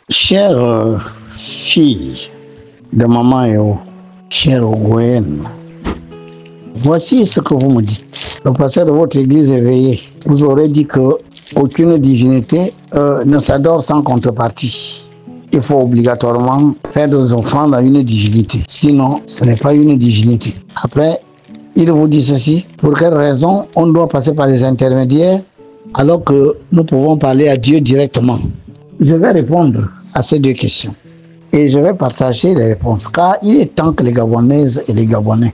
Chère fille de maman Eo, chère Ogoyenne, voici ce que vous me dites. Le pasteur de votre église éveillé vous aurait dit qu'aucune divinité ne s'adore sans contrepartie. Il faut obligatoirement faire des offrandes à une divinité. Sinon, ce n'est pas une divinité. Après, il vous dit ceci. Pour quelle raison on doit passer par les intermédiaires alors que nous pouvons parler à Dieu directement? Je vais répondre à ces deux questions. Et je vais partager les réponses. Car il est temps que les Gabonaises et les Gabonais,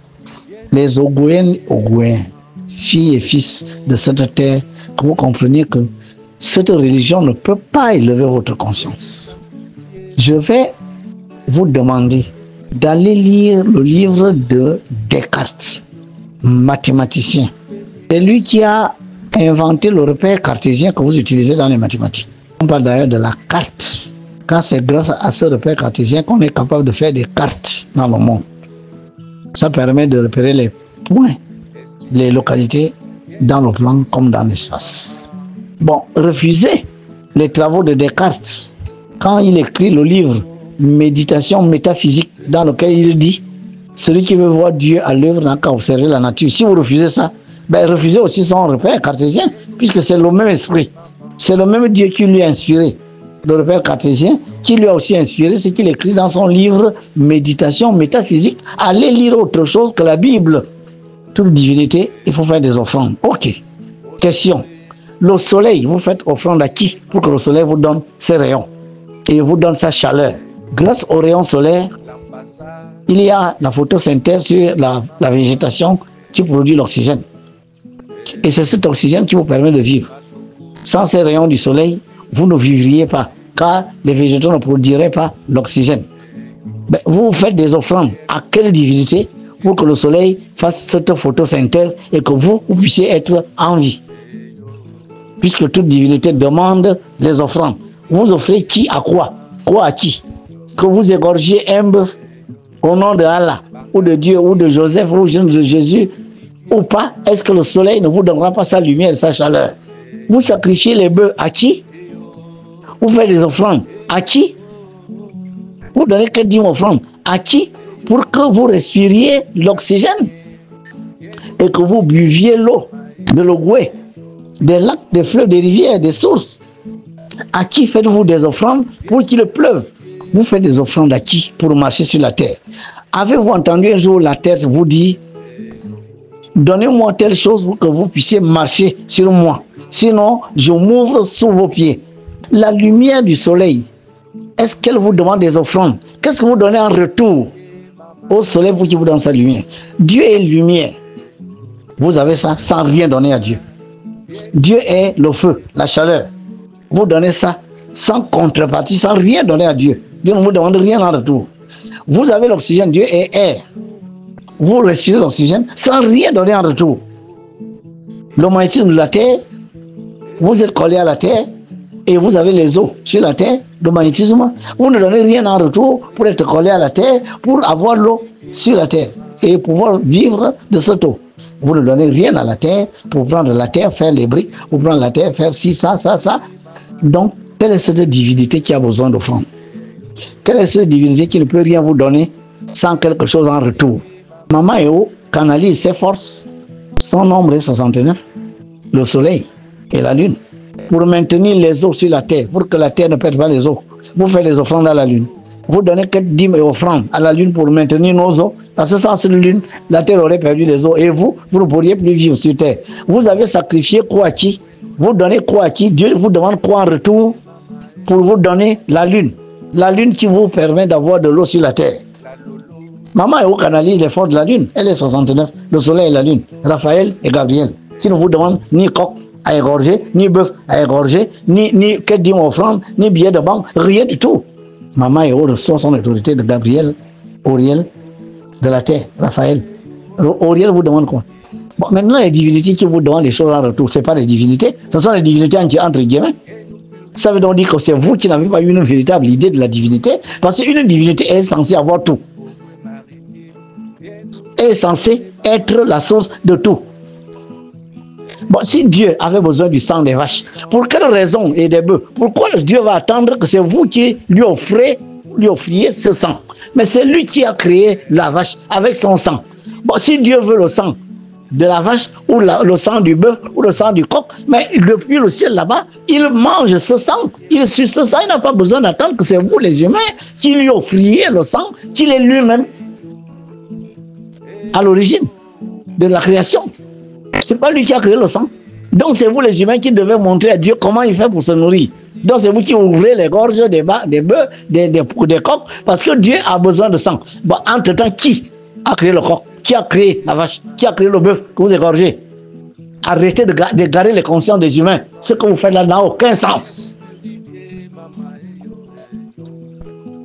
les Ogoyennes et Ogoyens, filles et fils de cette terre, que vous compreniez que cette religion ne peut pas élever votre conscience. Je vais vous demander d'aller lire le livre de Descartes, mathématicien. C'est lui qui a inventé le repère cartésien que vous utilisez dans les mathématiques. On parle d'ailleurs de la carte, car c'est grâce à ce repère cartésien qu'on est capable de faire des cartes dans le monde. Ça permet de repérer les points, les localités dans le plan comme dans l'espace. Bon, refusez les travaux de Descartes quand il écrit le livre Méditation métaphysique, dans lequel il dit celui qui veut voir Dieu à l'œuvre n'a qu'à observer la nature. Si vous refusez ça, refusez aussi son repère cartésien, puisque c'est le même esprit. C'est le même Dieu qui lui a inspiré le repère cartésien, qui lui a aussi inspiré ce qu'il écrit dans son livre Méditation métaphysique. Allez lire autre chose que la Bible. Toute divinité, il faut faire des offrandes. Ok. Question. Le soleil, vous faites offrande à qui pour que le soleil vous donne ses rayons et vous donne sa chaleur? Grâce aux rayons solaires, il y a la photosynthèse sur la végétation qui produit l'oxygène. Et c'est cet oxygène qui vous permet de vivre. Sans ces rayons du soleil, vous ne vivriez pas, car les végétaux ne produiraient pas l'oxygène. Vous faites des offrandes à quelle divinité pour que le soleil fasse cette photosynthèse et que vous puissiez être en vie? Puisque toute divinité demande les offrandes. Vous offrez qui à quoi? Quoi à qui? Que vous égorgiez un bœuf au nom de Allah, ou de Dieu, ou de Joseph, ou de Jésus, ou pas, est-ce que le soleil ne vous donnera pas sa lumière et sa chaleur? Vous sacrifiez les bœufs à qui? Vous faites des offrandes à qui? Vous donnez que 10 offrandes à qui? Pour que vous respiriez l'oxygène et que vous buviez l'eau de l'Ogooué, des lacs, des fleuves, des rivières, des sources. À qui faites-vous des offrandes pour qu'il pleuve? Vous faites des offrandes à qui pour marcher sur la terre? Avez-vous entendu un jour la terre vous dire donnez-moi telle chose pour que vous puissiez marcher sur moi, sinon je m'ouvre sous vos pieds? La lumière du soleil, est-ce qu'elle vous demande des offrandes? Qu'est-ce que vous donnez en retour au soleil pour qu'il vous donne sa lumière? Dieu est lumière. Vous avez ça sans rien donner à Dieu. Dieu est le feu, la chaleur. Vous donnez ça sans contrepartie, sans rien donner à Dieu. Dieu ne vous demande rien en retour. Vous avez l'oxygène, Dieu est air. Vous respirez l'oxygène sans rien donner en retour. Le magnétisme de la terre, vous êtes collé à la terre et vous avez les eaux sur la terre, le magnétisme. Vous ne donnez rien en retour pour être collé à la terre, pour avoir l'eau sur la terre et pouvoir vivre de cette eau. Vous ne donnez rien à la terre pour prendre la terre, faire les briques, pour prendre la terre, faire ci, ça, ça, ça. Donc, quelle est cette divinité qui a besoin d'offrande? Quelle est cette divinité qui ne peut rien vous donner sans quelque chose en retour? Maman Eo canalise ses forces. Son nombre est 69. Le soleil et la lune. Pour maintenir les eaux sur la terre, pour que la terre ne perde pas les eaux. Vous faites les offrandes à la lune. Vous donnez que 10 offrandes à la lune pour maintenir nos eaux. Parce que sans cette lune, la terre aurait perdu les eaux. Et vous ne pourriez plus vivre sur terre. Vous avez sacrifié quoi à qui? Vous donnez quoi à qui? Dieu vous demande quoi en retour pour vous donner la lune? La lune qui vous permet d'avoir de l'eau sur la terre. Maman Eo canalise les forces de la lune. Elle est 69. Le soleil et la lune. Raphaël et Gabriel. Qui ne vous demandent ni coq à égorger, ni bœuf à égorger, ni que 10 offrandes, ni billets de banque. Rien du tout. Maman Eo reçoit son autorité de Gabriel, Auriel, de la terre, Raphaël. Auriel vous demande quoi? Bon, maintenant, les divinités qui vous demandent les choses en retour, ce n'est pas les divinités, ce sont les divinités entre guillemets. Ça veut donc dire que c'est vous qui n'avez pas une véritable idée de la divinité, parce qu'une divinité est censée avoir tout. Elle est censée être la source de tout. Bon, si Dieu avait besoin du sang des vaches, pour quelle raison et des bœufs? Pourquoi Dieu va attendre que c'est vous qui lui offriez ce sang? Mais c'est lui qui a créé la vache avec son sang. Bon, si Dieu veut le sang de la vache ou le sang du bœuf ou le sang du coq, mais depuis le ciel là-bas, il mange ce sang, il suce ce sang, il n'a pas besoin d'attendre que c'est vous les humains qui lui offriez le sang, qu'il est lui-même à l'origine de la création. C'est pas lui qui a créé le sang. Donc c'est vous les humains qui devez montrer à Dieu comment il fait pour se nourrir. Donc c'est vous qui ouvrez les gorges des bœufs, des coqs, parce que Dieu a besoin de sang. Bon, entre-temps, qui a créé le coq? Qui a créé la vache? Qui a créé le bœuf que vous égorgez? Arrêtez de garer les consciences des humains. Ce que vous faites là n'a aucun sens.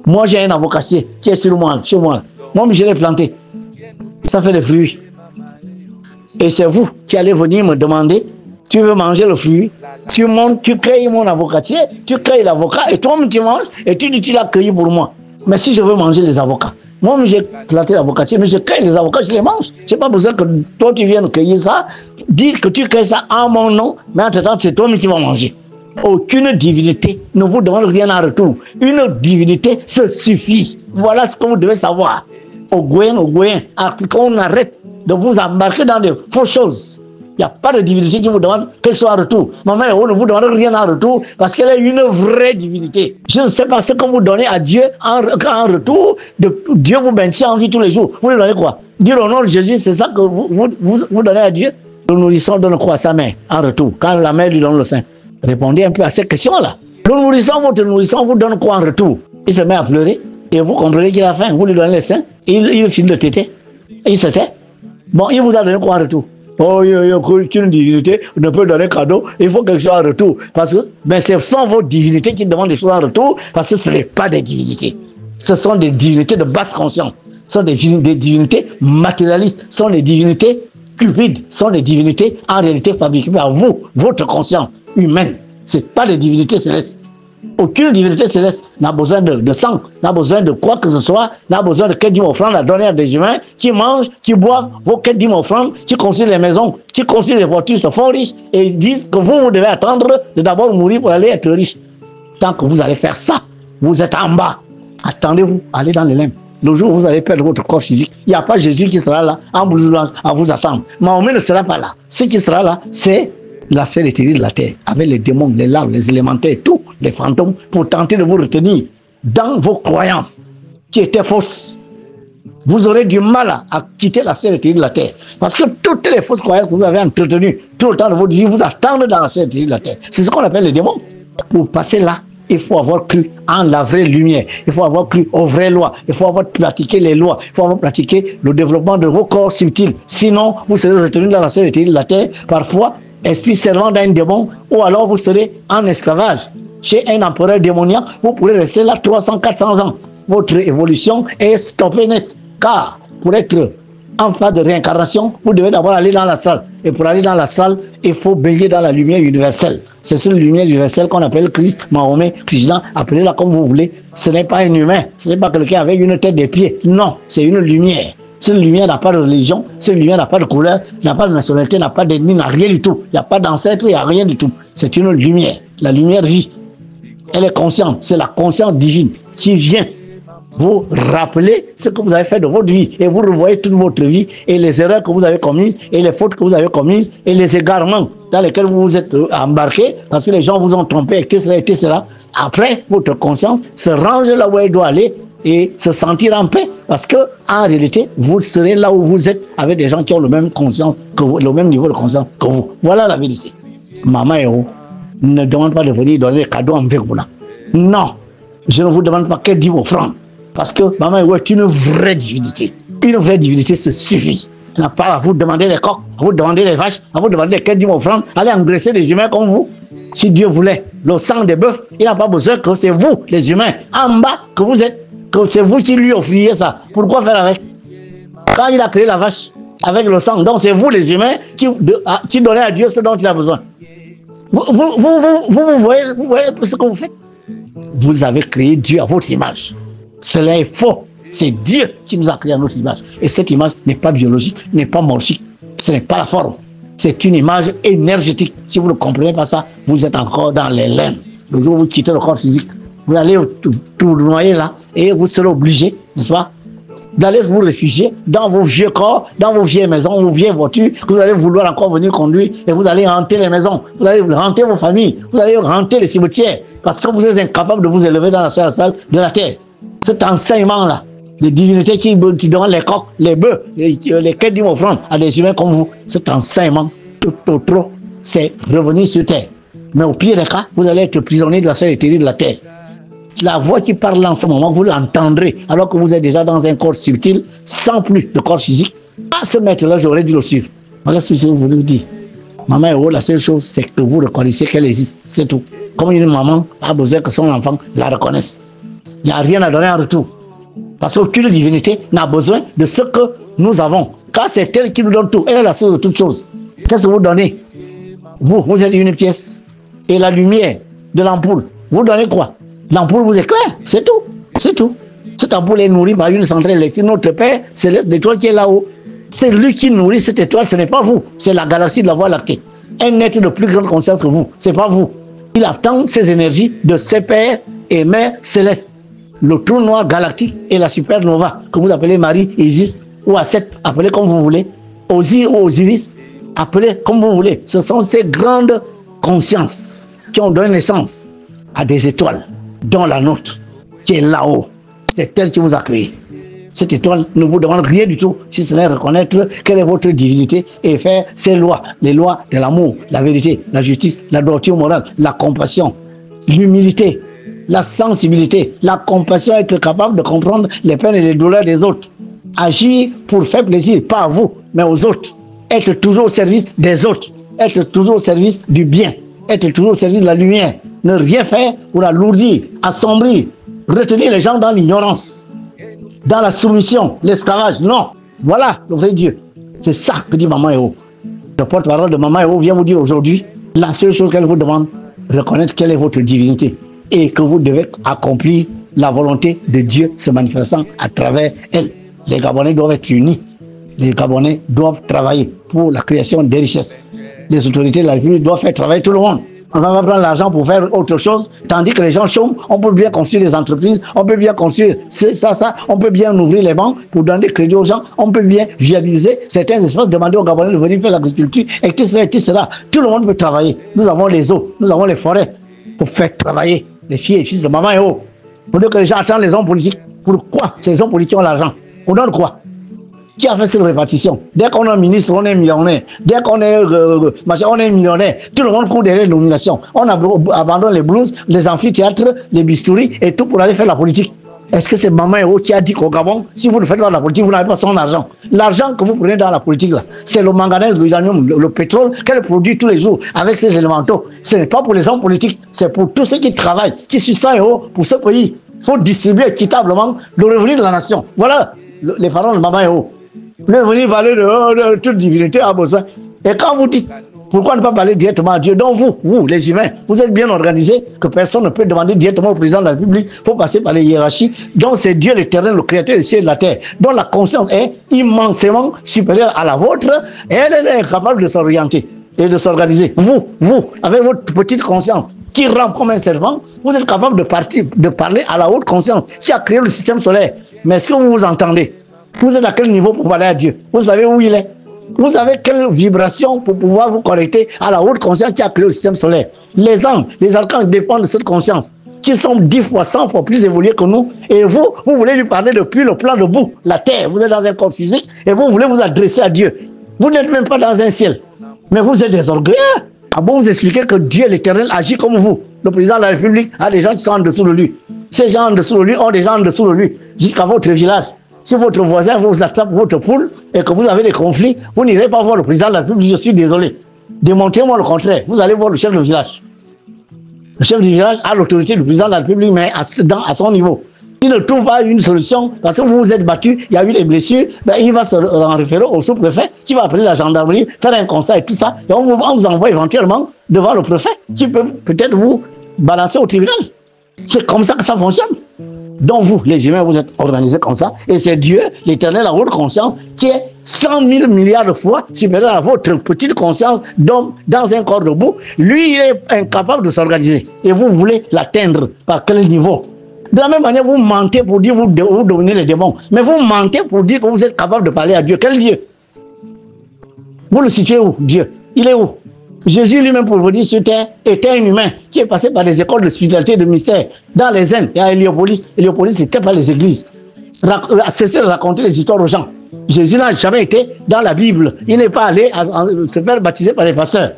Moi, j'ai un avocacier qui est sur moi, chez moi. Moi, je l'ai planté. Ça fait des fruits. Et c'est vous qui allez venir me demander, tu veux manger le fruit, tu montes, tu cueilles mon avocatier, tu cueilles l'avocat, et toi-même tu manges, et tu dis tu l'as cueilli pour moi. Mais si je veux manger les avocats, moi j'ai planté l'avocatier, mais je cueille les avocats, je les mange. Je n'ai pas besoin que toi tu viennes cueillir ça, dire que tu cueilles ça en mon nom, mais entre-temps c'est toi-même qui vas manger. Aucune divinité ne vous demande rien en retour. Une divinité se suffit. Voilà ce que vous devez savoir. Au Goyen, qu'on arrête de vous embarquer dans de fausses choses. Il n'y a pas de divinité qui vous demande quelque chose en retour. Maman ne vous demande rien en retour parce qu'elle est une vraie divinité. Je ne sais pas ce que vous donnez à Dieu en retour. Dieu vous maintient en vie tous les jours. Vous lui donnez quoi? Dire au nom de Jésus, c'est ça que vous donnez à Dieu? Le nourrisson donne quoi à sa mère en retour quand la mère lui donne le sein? Répondez un peu à ces questions-là. Le nourrisson, votre nourrisson vous donne quoi en retour? Il se met à pleurer et vous comprenez qu'il a faim. Vous lui donnez le sein, il finit de téter. Il se tait. Bon, il vous a donné quoi en retour? Oh, une divinité ne peut donner cadeau, il faut quelque chose en retour. Parce que ce sont vos divinités qui demandent des choses en retour, parce que ce n'est pas des divinités. Ce sont des divinités de basse conscience. Ce sont des divinités matérialistes, ce sont des divinités cupides, ce sont des divinités en réalité fabriquées par vous, votre conscience humaine. Ce n'est pas des divinités célestes. Aucune divinité céleste n'a besoin de sang, n'a besoin de quoi que ce soit, n'a besoin de quelle dîme offrande à donner à des humains qui mangent, qui boivent vos quelles dîmes offrandes, qui construisent les maisons, qui construisent les voitures, se font riches et ils disent que vous devez attendre de d'abord mourir pour aller être riche. Tant que vous allez faire ça, vous êtes en bas. Attendez-vous, allez dans les limbes. Le jour où vous allez perdre votre corps physique, il n'y a pas Jésus qui sera là en blouse blanche à vous attendre. Mahomet ne sera pas là. Ce qui sera là, c'est la sphère éthérique de la terre, avec les démons, les larves, les élémentaires, tous les fantômes, pour tenter de vous retenir dans vos croyances qui étaient fausses. Vous aurez du mal à quitter la sphère éthérique de la terre. Parce que toutes les fausses croyances que vous avez entretenues tout le temps de votre vie vous attendent dans la sphère éthérique de la terre. C'est ce qu'on appelle les démons. Pour passer là, il faut avoir cru en la vraie lumière. Il faut avoir cru aux vraies lois. Il faut avoir pratiqué les lois. Il faut avoir pratiqué le développement de vos corps subtils. Sinon, vous serez retenu dans la sphère éthérique de la terre. Parfois, esprit servant d'un démon, ou alors vous serez en esclavage chez un empereur démoniaque. Vous pourrez rester là 300, 400 ans. Votre évolution est stoppée net. Car pour être en phase de réincarnation, vous devez d'abord aller dans la salle. Et pour aller dans la salle, il faut baigner dans la lumière universelle. C'est cette lumière universelle qu'on appelle Christ, Mahomet, Krishna, appelez-la comme vous voulez. Ce n'est pas un humain, ce n'est pas quelqu'un avec une tête des pieds. Non, c'est une lumière. Cette lumière n'a pas de religion, cette lumière n'a pas de couleur, n'a pas de nationalité, n'a pas d'ennemi, n'a rien du tout. Il n'y a pas d'ancêtre, il n'y a rien du tout. C'est une lumière. La lumière vit. Elle est consciente. C'est la conscience divine qui vient vous rappeler ce que vous avez fait de votre vie. Et vous revoyez toute votre vie et les erreurs que vous avez commises et les fautes que vous avez commises et les égarements dans lesquels vous vous êtes embarqués parce que les gens vous ont trompé et que cela était cela. Après, votre conscience se range là où elle doit aller et se sentir en paix parce que en réalité vous serez là où vous êtes avec des gens qui ont le même conscience que vous, le même niveau de conscience que vous. Voilà la vérité. Maman Héros ne demande pas de venir donner des cadeaux en Végoula. Non, je ne vous demande pas qu'elle dit offrande parce que Maman Héros est une vraie divinité. Une vraie divinité se suffit. Elle n'a pas à vous demander des coqs, à vous demander des vaches, à vous demander qu'elle dit offrande, allez engraisser des humains comme vous. Si Dieu voulait le sang des bœufs, il n'a pas besoin que c'est vous, les humains, en bas que vous êtes. Que c'est vous qui lui offriez ça. Pourquoi faire avec? Quand il a créé la vache avec le sang, donc c'est vous les humains qui donnez à Dieu ce dont il a besoin. Vous voyez ce que vous faites? Vous avez créé Dieu à votre image. Cela est faux. C'est Dieu qui nous a créé à notre image. Et cette image n'est pas biologique, n'est pas morphique. Ce n'est pas la forme. C'est une image énergétique. Si vous ne comprenez pas ça, vous êtes encore dans les limbes. Le jour où vous quittez le corps physique, vous allez tournoyer là et vous serez obligé, n'est-ce pas, d'aller vous réfugier dans vos vieux corps, dans vos vieilles maisons, vos vieilles voitures, que vous allez vouloir encore venir conduire et vous allez hanter les maisons, vous allez hanter vos familles, vous allez hanter les cimetières parce que vous êtes incapable de vous élever dans la salle de la terre. Cet enseignement-là, les divinités qui donnent les coqs, les bœufs, les quêtes d'une offrande à des humains comme vous, cet enseignement, tout trop, c'est revenir sur terre. Mais au pire des cas, vous allez être prisonnier de la seule éternité de la terre. La voix qui parle en ce moment, vous l'entendrez, alors que vous êtes déjà dans un corps subtil, sans plus de corps physique. À ce maître-là, j'aurais dû le suivre. Voilà ce que je voulais vous dire. Maman Héros, la seule chose, c'est que vous reconnaissez qu'elle existe. C'est tout. Comme une maman a besoin que son enfant la reconnaisse. Il n'y a rien à donner en retour. Parce qu'aucune divinité n'a besoin de ce que nous avons. Car c'est elle qui nous donne tout. Elle est la source de toutes choses. Qu'est-ce que vous donnez? Vous êtes une pièce. Et la lumière de l'ampoule, vous donnez quoi? L'ampoule vous éclaire, c'est tout. C'est tout. Cette ampoule est nourrie par une centrale électrique. Notre Père céleste d'étoile qui est là-haut. C'est lui qui nourrit cette étoile, ce n'est pas vous. C'est la galaxie de la Voie lactée. Un être de plus grande conscience que vous. Ce n'est pas vous. Il attend ses énergies de ses pères et mères célestes. Le trou noir galactique et la supernova, que vous appelez Marie, Isis, ou Aset, appelez comme vous voulez, Osiris ou Osiris, appelez comme vous voulez. Ce sont ces grandes consciences qui ont donné naissance à des étoiles, dont la nôtre, qui est là-haut. C'est elle qui vous a créé. Cette étoile ne vous demande rien du tout, si ce n'est reconnaître quelle est votre divinité et faire ses lois, les lois de l'amour, la vérité, la justice, la droiture morale, la compassion, l'humilité, la sensibilité, la compassion, être capable de comprendre les peines et les douleurs des autres. Agir pour faire plaisir, pas à vous, mais aux autres. Être toujours au service des autres. Être toujours au service du bien. Être toujours au service de la lumière. Ne rien faire pour alourdir, assombrir, retenir les gens dans l'ignorance, dans la soumission, l'esclavage. Non. Voilà le vrai Dieu. C'est ça que dit Maman Héros. Le porte-parole de Maman Héros vient vous dire aujourd'hui, la seule chose qu'elle vous demande, reconnaître quelle est votre divinité et que vous devez accomplir la volonté de Dieu se manifestant à travers elle. Les Gabonais doivent être unis. Les Gabonais doivent travailler pour la création des richesses. Les autorités de la République doivent faire travailler tout le monde. On va prendre l'argent pour faire autre chose, tandis que les gens chôment. On peut bien construire des entreprises, on peut bien construire ça, on peut bien ouvrir les banques pour donner des crédits aux gens, on peut bien viabiliser certains espaces, demander aux Gabonais de venir faire l'agriculture, etc. Tout le monde peut travailler. Nous avons les eaux, nous avons les forêts pour faire travailler les filles et fils de Maman Héros. Pour dire que les gens attendent les hommes politiques. Pourquoi ces hommes politiques ont l'argent? On donne quoi? Qui a fait cette répartition? Dès qu'on est ministre, on est millionnaire. Dès qu'on est on est millionnaire. Tout le monde court derrière les nominations. On abandonne les blues, les amphithéâtres, les bistouris et tout pour aller faire la politique. Est-ce que c'est Maman Héros qui a dit qu'au Gabon, si vous ne faites pas la politique, vous n'avez pas son argent? L'argent que vous prenez dans la politique, c'est le manganèse, l'uranium, le pétrole qu'elle produit tous les jours avec ses élémentaux. Ce n'est pas pour les hommes politiques, c'est pour tous ceux qui travaillent, qui sont 100 € pour ce pays. Il faut distribuer équitablement le revenu de la nation. Voilà les paroles de Maman Héros. Le venir parler de toute divinité a besoin. Et quand vous dites, pourquoi ne pas parler directement à Dieu? Donc vous, les humains, vous êtes bien organisés, que personne ne peut demander directement au président de la République, il faut passer par les hiérarchies. Donc c'est Dieu l'éternel, le créateur du ciel et de la terre, dont la conscience est immensément supérieure à la vôtre, et elle est capable de s'orienter et de s'organiser. Vous, avec votre petite conscience, qui rampe comme un serpent, vous êtes capable de parler à la haute conscience qui a créé le système solaire. Mais est-ce que vous vous entendez? Vous êtes à quel niveau pour parler à Dieu? Vous savez où il est? Vous avez quelle vibration pour pouvoir vous connecter à la haute conscience qui a créé le système solaire? Les anges, les archanges dépendent de cette conscience, qui sont 10 fois, 100 fois plus évolués que nous. Et vous voulez lui parler depuis le plan de bout, la terre. Vous êtes dans un corps physique et vous voulez vous adresser à Dieu. Vous n'êtes même pas dans un ciel. Mais vous êtes des orgueilleux. Ah bon, vous expliquez que Dieu l'éternel agit comme vous? Le président de la République a des gens qui sont en dessous de lui. Ces gens en dessous de lui ont des gens en dessous de lui, jusqu'à votre village. Si votre voisin vous attrape votre poule et que vous avez des conflits, vous n'irez pas voir le président de la République, je suis désolé. Démontrez-moi le contraire. Vous allez voir le chef de village. Le chef du village a l'autorité du président de la République, mais à son niveau. Il ne trouve pas une solution parce que vous vous êtes battu, il y a eu des blessures, ben il va se en référer au sous-préfet qui va appeler la gendarmerie, faire un constat et tout ça. Et on vous envoie éventuellement devant le préfet qui peut peut-être vous balancer au tribunal. C'est comme ça que ça fonctionne. Donc vous, les humains, vous êtes organisés comme ça. Et c'est Dieu, l'éternel, la haute conscience, qui est 100 000 milliards de fois supérieur à votre petite conscience d'homme dans un corps de boue. Lui, il est incapable de s'organiser. Et vous voulez l'atteindre par quel niveau? De la même manière, vous mentez pour dire que vous dominez les démons. Mais vous mentez pour dire que vous êtes capable de parler à Dieu. Quel Dieu? Vous le situez où, Dieu? Il est où? Jésus lui-même, pour vous dire sur terre, était un humain qui est passé par des écoles de spiritualité et de mystère. Dans les Indes et à Héliopolis. Héliopolis, c'était pas les églises. Cessez de raconter les histoires aux gens. Jésus n'a jamais été dans la Bible. Il n'est pas allé se faire baptiser par les pasteurs.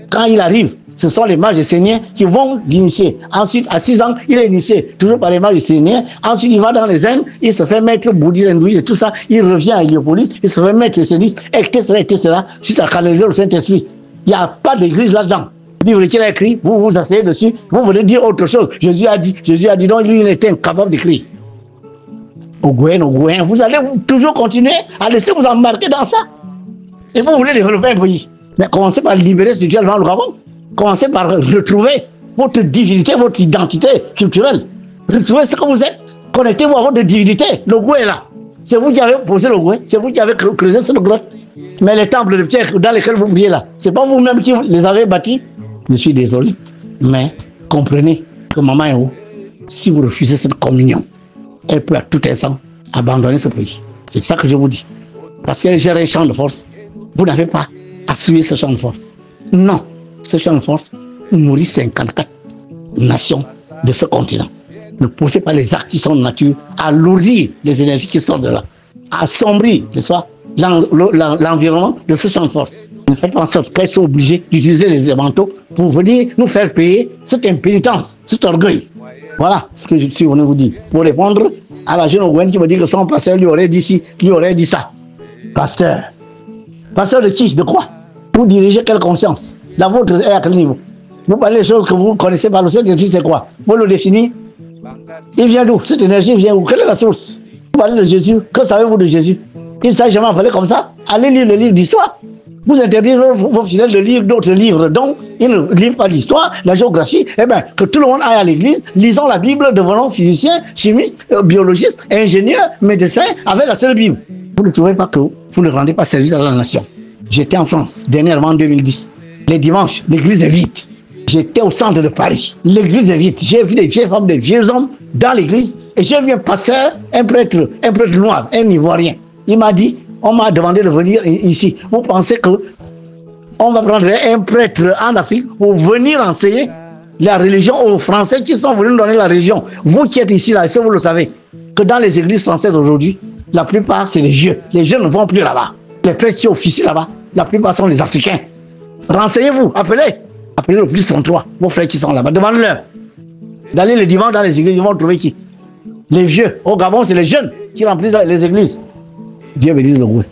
Quand il arrive, ce sont les mages esséniens qui vont l'initier. Ensuite, à 6 ans, il est initié, toujours par les mages esséniens. Ensuite, il va dans les Indes, il se fait mettre bouddhiste, hindouiste et tout ça. Il revient à Héliopolis, il se fait mettre esséniste, etc., jusqu'à canaliser le Saint-Esprit. Il n'y a pas d'église là-dedans. Le livre qu'il a écrit, vous vous asseyez dessus, vous voulez dire autre chose. Jésus a dit, donc lui, il était incapable d'écrire. Ogouen, vous allez toujours continuer à laisser vous embarquer dans ça. Et vous voulez développer un pays. Mais commencez par libérer spirituellement le Gabon. Commencez par retrouver votre divinité, votre identité culturelle. Retrouvez ce que vous êtes. Connectez-vous à votre divinité. Le Goué est là. C'est vous qui avez posé le Goué. C'est vous qui avez creusé cette grotte. Mais les temples de pierre dans lesquels vous priez là, c'est pas vous-même qui les avez bâtis. Je suis désolé. Mais comprenez que maman est où? Si vous refusez cette communion, elle peut à tout instant abandonner ce pays. C'est ça que je vous dis. Parce qu'elle gère un champ de force. Vous n'avez pas à suivre ce champ de force. Non, ce champ de force nourrit 54 nations de ce continent. Ne poussez pas les actes qui sont de nature à alourdir les énergies qui sortent de là, à assombrir l'environnement de ce champ de force. Ne faites pas en sorte qu'elles soient obligées d'utiliser les élémentaux pour venir nous faire payer cette impénitence, cet orgueil. Voilà ce que je suis venu vous dire. Pour répondre à la jeune Ogouen qui me dit que son pasteur lui aurait dit ci, lui aurait dit ça. Pasteur. Pasteur de qui? De quoi? Vous dirigez quelle conscience? La vôtre est à quel niveau? Vous parlez des choses que vous connaissez par le Saint-Esprit, c'est quoi? Vous le définissez? Il vient d'où? Cette énergie vient où? Quelle est la source? Vous parlez de Jésus. Que savez-vous de Jésus? Il ne s'est jamais envolé comme ça. Allez lire le livre d'histoire. Vous interdisez vos fidèles de lire d'autres livres, donc ils ne lisent pas l'histoire, la géographie. Eh bien, que tout le monde aille à l'église, lisons la Bible, devenons physiciens, chimistes, biologistes, ingénieurs, médecins, avec la seule Bible. Vous ne trouvez pas que vous ne rendez pas service à la nation? J'étais en France, dernièrement en 2010. Les dimanches, l'église est vide. J'étais au centre de Paris. L'église est vide. J'ai vu des vieilles femmes, des vieux hommes dans l'église. Et j'ai vu un pasteur, un prêtre noir, un Ivoirien. Il m'a dit, on m'a demandé de venir ici. Vous pensez que on va prendre un prêtre en Afrique pour venir enseigner la religion aux Français qui sont venus nous donner la religion? Vous qui êtes ici, là, est-ce que vous le savez? Que dans les églises françaises aujourd'hui, la plupart, c'est les vieux. Les jeunes ne vont plus là-bas. Les prêtres qui officient là-bas, la plupart sont les Africains. Renseignez-vous, appelez le plus 33, vos frères qui sont là-bas. Demandez-leur d'aller le dimanche dans les églises, ils vont trouver qui? Les vieux. Au Gabon, c'est les jeunes qui remplissent les églises. Dieu bénisse le gouvernement.